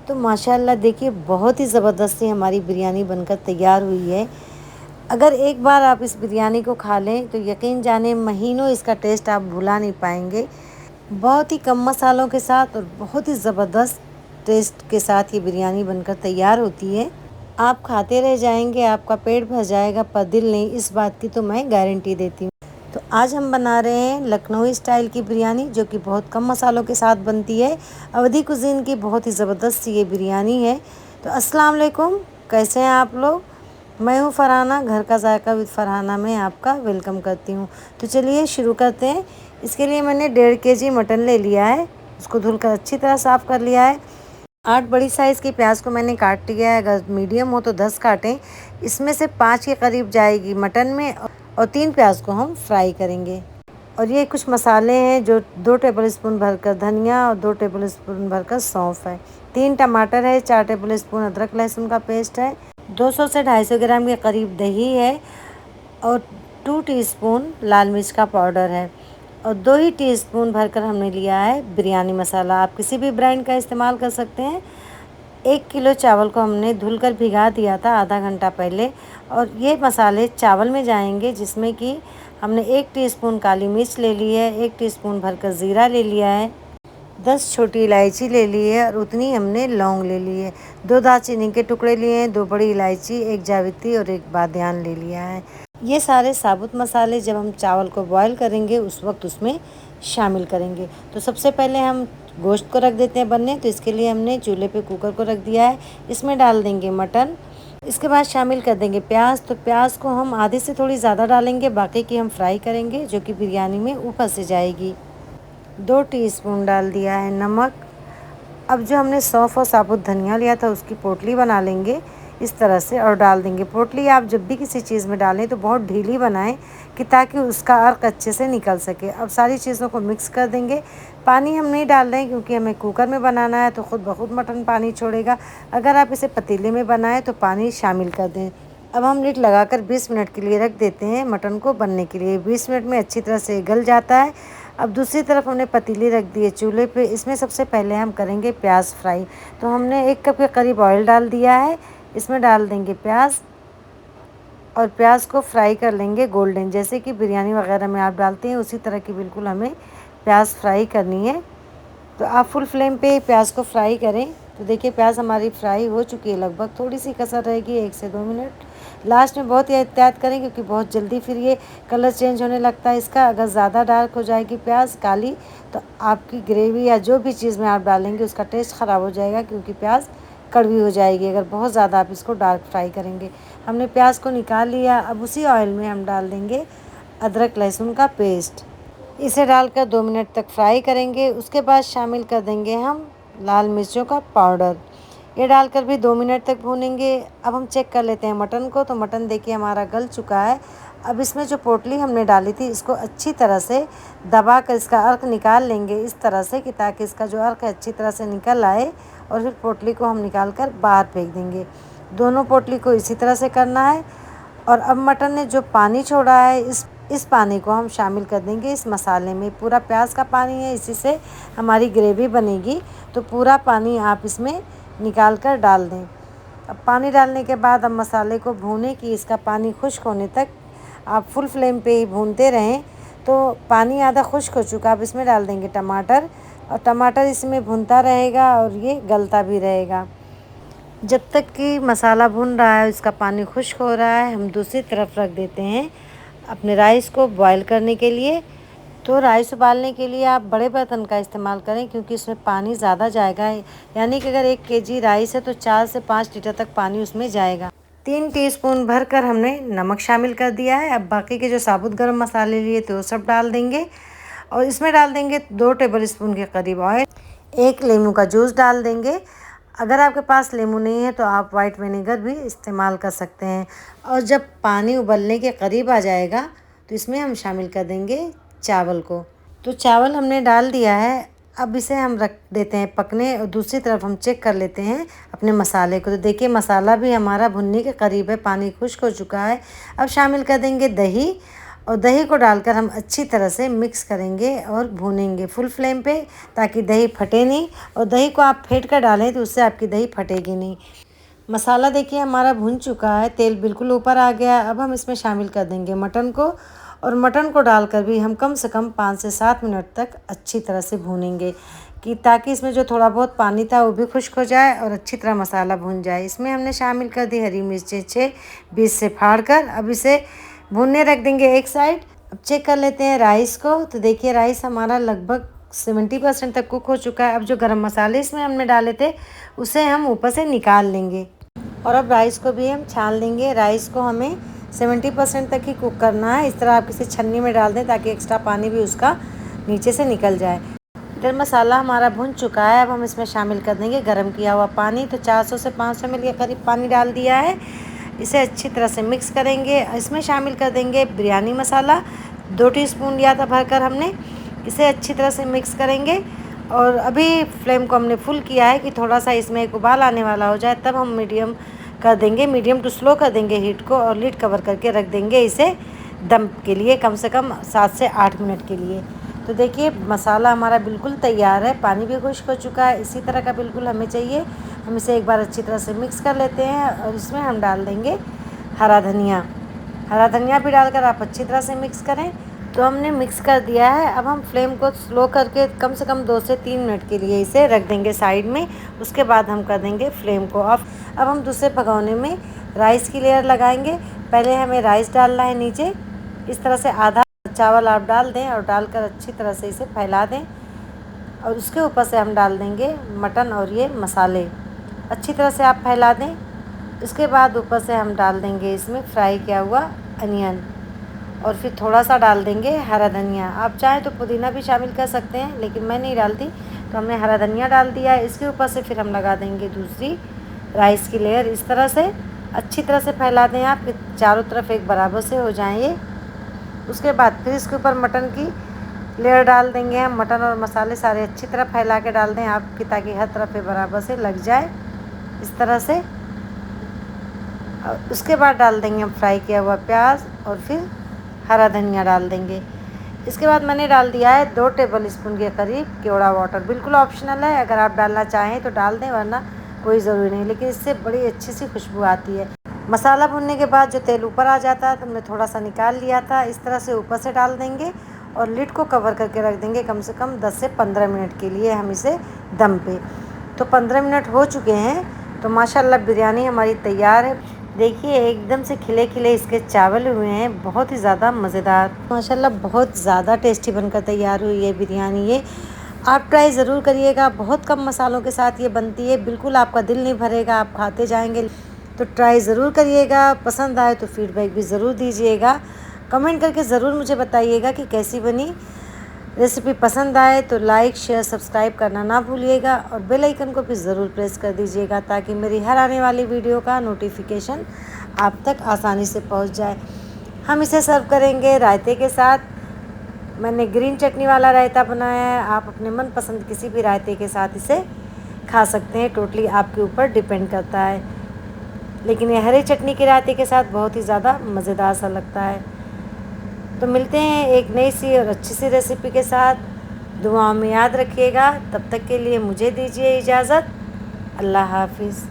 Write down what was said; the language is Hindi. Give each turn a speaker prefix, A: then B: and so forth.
A: तो माशाल्लाह देखिए बहुत ही ज़बरदस्ती हमारी बिरयानी बनकर तैयार हुई है। अगर एक बार आप इस बिरयानी को खा लें तो यकीन जाने महीनों इसका टेस्ट आप भुला नहीं पाएंगे। बहुत ही कम मसालों के साथ और बहुत ही ज़बरदस्त टेस्ट के साथ ये बिरयानी बनकर तैयार होती है। आप खाते रह जाएंगे, आपका पेट भर जाएगा पर दिल नहीं, इस बात की तो मैं गारंटी देती हूँ। तो आज हम बना रहे हैं लखनवी स्टाइल की बिरयानी, जो कि बहुत कम मसालों के साथ बनती है। अवधी कुज़ीन की बहुत ही ज़बरदस्त ये बिरयानी है। तो अस्सलाम वालेकुम, कैसे हैं आप लोग? मैं हूँ फरहाना, घर का जायका विद फरहाना में आपका वेलकम करती हूँ। तो चलिए शुरू करते हैं। इसके लिए मैंने 1.5 kg मटन ले लिया है, उसको धुलकर अच्छी तरह साफ़ कर लिया है। 8 बड़ी साइज़ की प्याज को मैंने काट लिया है, अगर मीडियम हो तो 10 काटें। इसमें से 5 के करीब जाएगी मटन में और 3 प्याज को हम फ्राई करेंगे। और ये कुछ मसाले हैं, जो 2 टेबलस्पून भरकर धनिया और 2 टेबलस्पून भरकर सौंफ है, 3 टमाटर है, 4 टेबलस्पून अदरक लहसुन का पेस्ट है, 200 से 250 ग्राम के करीब दही है और 2 टीस्पून लाल मिर्च का पाउडर है और 2 ही टीस्पून भरकर हमने लिया है बिरयानी मसाला। आप किसी भी ब्रांड का इस्तेमाल कर सकते हैं। 1 किलो चावल को हमने धुलकर भिगा दिया था आधा घंटा पहले और ये मसाले चावल में जाएंगे, जिसमें कि हमने 1 टीस्पून काली मिर्च ले ली है, 1 टीस्पून भरकर ज़ीरा ले लिया है, 10 छोटी इलायची ले ली है और उतनी हमने लौंग ले ली है, 2 दालचीनी के टुकड़े लिए हैं, 2 बड़ी इलायची, 1 जावित्री और 1 बादियान ले लिया है। ये सारे साबुत मसाले जब हम चावल को बॉईल करेंगे उस वक्त उसमें शामिल करेंगे। तो सबसे पहले हम गोश्त को रख देते हैं बनने। तो इसके लिए हमने चूल्हे पे कुकर को रख दिया है, इसमें डाल देंगे मटन। इसके बाद शामिल कर देंगे प्याज। तो प्याज को हम आधे से थोड़ी ज़्यादा डालेंगे, बाकी की हम फ्राई करेंगे, जो कि बिरयानी में ऊपर से जाएगी। 2 टीस्पून डाल दिया है नमक। अब जो हमने सौंफ और साबुत धनिया लिया था उसकी पोटली बना लेंगे इस तरह से और डाल देंगे। पोटली आप जब भी किसी चीज़ में डालें तो बहुत ढीली बनाएं, कि ताकि उसका अर्क अच्छे से निकल सके। अब सारी चीज़ों को मिक्स कर देंगे। पानी हम नहीं डाल रहे हैं क्योंकि हमें कुकर में बनाना है, तो खुद ब खुद मटन पानी छोड़ेगा। अगर आप इसे पतीले में बनाएं तो पानी शामिल कर दें। अब हम लिड लगाकर 20 मिनट के लिए रख देते हैं मटन को बनने के लिए। 20 मिनट में अच्छी तरह से गल जाता है। अब दूसरी तरफ हमने पतीली रख दी है चूल्हे पे। इसमें सबसे पहले हम करेंगे प्याज फ्राई। तो हमने 1 कप के करीब ऑयल डाल दिया है, इसमें डाल देंगे प्याज और प्याज को फ्राई कर लेंगे गोल्डन, जैसे कि बिरयानी वगैरह में आप डालते हैं उसी तरह की बिल्कुल हमें प्याज फ्राई करनी है। तो आप फुल फ्लेम पे प्याज को फ्राई करें। तो देखिए प्याज हमारी फ्राई हो चुकी है, लगभग थोड़ी सी कसर रहेगी 1 से 2 मिनट। लास्ट में बहुत ही एहतियात करें क्योंकि बहुत जल्दी फिर ये कलर चेंज होने लगता है इसका। अगर ज़्यादा डार्क हो जाएगी प्याज काली तो आपकी ग्रेवी या जो भी चीज़ में आप डालेंगे उसका टेस्ट ख़राब हो जाएगा, क्योंकि प्याज कड़वी हो जाएगी अगर बहुत ज़्यादा आप इसको डार्क फ्राई करेंगे। हमने प्याज को निकाल लिया। अब उसी ऑयल में हम डाल देंगे अदरक लहसुन का पेस्ट। इसे डालकर 2 मिनट तक फ्राई करेंगे। उसके बाद शामिल कर देंगे हम लाल मिर्चों का पाउडर। ये डालकर भी 2 मिनट तक भूनेंगे। अब हम चेक कर लेते हैं मटन को। तो मटन देखिए हमारा गल चुका है। अब इसमें जो पोटली हमने डाली थी इसको अच्छी तरह से दबा कर इसका अर्क निकाल लेंगे इस तरह से, कि ताकि इसका जो अर्क है अच्छी तरह से निकल आए। और फिर पोटली को हम निकाल कर बाहर फेंक देंगे। दोनों पोटली को इसी तरह से करना है। और अब मटन ने जो पानी छोड़ा है इस पानी को हम शामिल कर देंगे इस मसाले में। पूरा प्याज का पानी है, इसी से हमारी ग्रेवी बनेगी। तो पूरा पानी आप इसमें निकाल कर डाल दें। अब पानी डालने के बाद अब मसाले को भूनें कि इसका पानी खुश्क होने तक आप फुल फ्लेम पे ही भूनते रहें। तो पानी आधा खुश्क हो चुका, अब इसमें डाल देंगे टमाटर और टमाटर इसमें भूनता रहेगा और ये गलता भी रहेगा जब तक कि मसाला भून रहा है। इसका पानी खुश्क हो रहा है। हम दूसरी तरफ रख देते हैं अपने राइस को बॉईल करने के लिए। तो राइस उबालने के लिए आप बड़े बर्तन का इस्तेमाल करें, क्योंकि इसमें पानी ज़्यादा जाएगा। यानी कि अगर 1 kg राइस है तो 4 से 5 लीटर तक पानी उसमें जाएगा। 3 टीस्पून भरकर हमने नमक शामिल कर दिया है। अब बाकी के जो साबुत गरम मसाले लिए थे वो सब डाल देंगे और इसमें डाल देंगे 2 टेबलस्पून के करीब ऑयल। 1 नींबू का जूस डाल देंगे। अगर आपके पास नींबू नहीं है तो आप वाइट विनेगर भी इस्तेमाल कर सकते हैं। और जब पानी उबलने के करीब आ जाएगा तो इसमें हम शामिल कर देंगे चावल को। तो चावल हमने डाल दिया है। अब इसे हम रख देते हैं पकने और दूसरी तरफ हम चेक कर लेते हैं अपने मसाले को। तो देखिए मसाला भी हमारा भुनने के करीब है, पानी खुश्क हो चुका है। अब शामिल कर देंगे दही और दही को डालकर हम अच्छी तरह से मिक्स करेंगे और भूनेंगे फुल फ्लेम पे, ताकि दही फटे नहीं। और दही को आप फेंट कर डालें तो उससे आपकी दही फटेगी नहीं। मसाला देखिए हमारा भुन चुका है, तेल बिल्कुल ऊपर आ गया है। अब हम इसमें शामिल कर देंगे मटन को, और मटन को डालकर भी हम कम से कम 5 से 7 मिनट तक अच्छी तरह से भूनेंगे, कि ताकि इसमें जो थोड़ा बहुत पानी था वो भी खुश्क हो जाए और अच्छी तरह मसाला भुन जाए। इसमें हमने शामिल कर दी हरी मिर्चें 6 बीच से फाड़ कर। अब इसे भूनने रख देंगे एक साइड। अब चेक कर लेते हैं राइस को। तो देखिए राइस हमारा लगभग 70% तक कुक हो चुका है। अब जो गरम मसाले इसमें हमने डाले थे उसे हम ऊपर से निकाल लेंगे, और अब राइस को भी हम छान लेंगे। राइस को हमें 70% तक ही कुक करना है। इस तरह आप किसी छन्नी में डाल दें ताकि एक्स्ट्रा पानी भी उसका नीचे से निकल जाए। इधर मसाला हमारा भुन चुका है। अब हम इसमें शामिल कर देंगे गरम किया हुआ पानी। तो 400 से 500 ml के करीब पानी डाल दिया है। इसे अच्छी तरह से मिक्स करेंगे। इसमें शामिल कर देंगे बिरयानी मसाला 2 टीस्पून लिया था भरकर हमने। इसे अच्छी तरह से मिक्स करेंगे, और अभी फ्लेम को हमने फुल किया है कि थोड़ा सा इसमें एक उबाल आने वाला हो जाए, तब हम मीडियम कर देंगे, मीडियम टू स्लो कर देंगे हीट को, और लीड कवर करके रख देंगे इसे दम के लिए कम से कम 7 से 8 मिनट के लिए। तो देखिए मसाला हमारा बिल्कुल तैयार है, पानी भी खुश्क हो चुका है। इसी तरह का बिल्कुल हमें चाहिए। हम इसे एक बार अच्छी तरह से मिक्स कर लेते हैं, और इसमें हम डाल देंगे हरा धनिया। हरा धनिया भी डालकर आप अच्छी तरह से मिक्स करें। तो हमने मिक्स कर दिया है। अब हम फ्लेम को स्लो करके कम से कम 2 से 3 मिनट के लिए इसे रख देंगे साइड में। उसके बाद हम कर देंगे फ्लेम को ऑफ। अब हम दूसरे भगोने में राइस की लेयर लगाएंगे। पहले हमें राइस डालना है नीचे, इस तरह से आधा चावल आप डाल दें और डालकर अच्छी तरह से इसे फैला दें, और उसके ऊपर से हम डाल देंगे मटन और ये मसाले। अच्छी तरह से आप फैला दें। इसके बाद ऊपर से हम डाल देंगे इसमें फ्राई किया हुआ अनियन, और फिर थोड़ा सा डाल देंगे हरा धनिया। आप चाहें तो पुदीना भी शामिल कर सकते हैं, लेकिन मैं नहीं डालती, तो हमने हरा धनिया डाल दिया है। इसके ऊपर से फिर हम लगा देंगे दूसरी राइस की लेयर। इस तरह से अच्छी तरह से फैला दें आप कि चारों तरफ एक बराबर से हो जाएं ये। उसके बाद फिर इसके ऊपर मटन की लेयर डाल देंगे हम। मटन और मसाले सारे अच्छी तरह फैला के डाल दें आपकी, ताकि हर तरफ एक बराबर से लग जाए इस तरह से। और उसके बाद डाल देंगे हम फ्राई किया हुआ प्याज, और फिर हरा धनिया डाल देंगे। इसके बाद मैंने डाल दिया है 2 टेबल स्पून के करीब केवड़ा वाटर। बिल्कुल ऑप्शनल है, अगर आप डालना चाहें तो डाल दें, वरना कोई ज़रूरी नहीं, लेकिन इससे बड़ी अच्छी सी खुशबू आती है। मसाला भुनने के बाद जो तेल ऊपर आ जाता है तो हमने थोड़ा सा निकाल लिया था। इस तरह से ऊपर से डाल देंगे, और लिड को कवर करके रख देंगे कम से कम 10 से 15 मिनट के लिए हम इसे दम पे। तो 15 मिनट हो चुके हैं, तो माशाल्लाह बिरयानी हमारी तैयार है। देखिए एकदम से खिले खिले इसके चावल हुए हैं, बहुत ही ज़्यादा मज़ेदार, माशाल्लाह बहुत ज़्यादा टेस्टी बनकर तैयार हुई है बिरयानी। ये आप ट्राई ज़रूर करिएगा। बहुत कम मसालों के साथ ये बनती है, बिल्कुल आपका दिल नहीं भरेगा, आप खाते जाएंगे। तो ट्राई ज़रूर करिएगा। पसंद आए तो फीडबैक भी ज़रूर दीजिएगा। कमेंट करके ज़रूर मुझे बताइएगा कि कैसी बनी। रेसिपी पसंद आए तो लाइक शेयर सब्सक्राइब करना ना भूलिएगा, और बेल आइकन को भी ज़रूर प्रेस कर दीजिएगा, ताकि मेरी हर आने वाली वीडियो का नोटिफिकेशन आप तक आसानी से पहुंच जाए। हम इसे सर्व करेंगे रायते के साथ। मैंने ग्रीन चटनी वाला रायता बनाया है, आप अपने मनपसंद किसी भी रायते के साथ इसे खा सकते हैं। टोटली आपके ऊपर डिपेंड करता है, लेकिन ये हरी चटनी के रायते के साथ बहुत ही ज़्यादा मज़ेदार सा लगता है। तो मिलते हैं एक नई सी और अच्छी सी रेसिपी के साथ। दुआओं में याद रखिएगा। तब तक के लिए मुझे दीजिए इजाज़त। अल्लाह हाफिज़।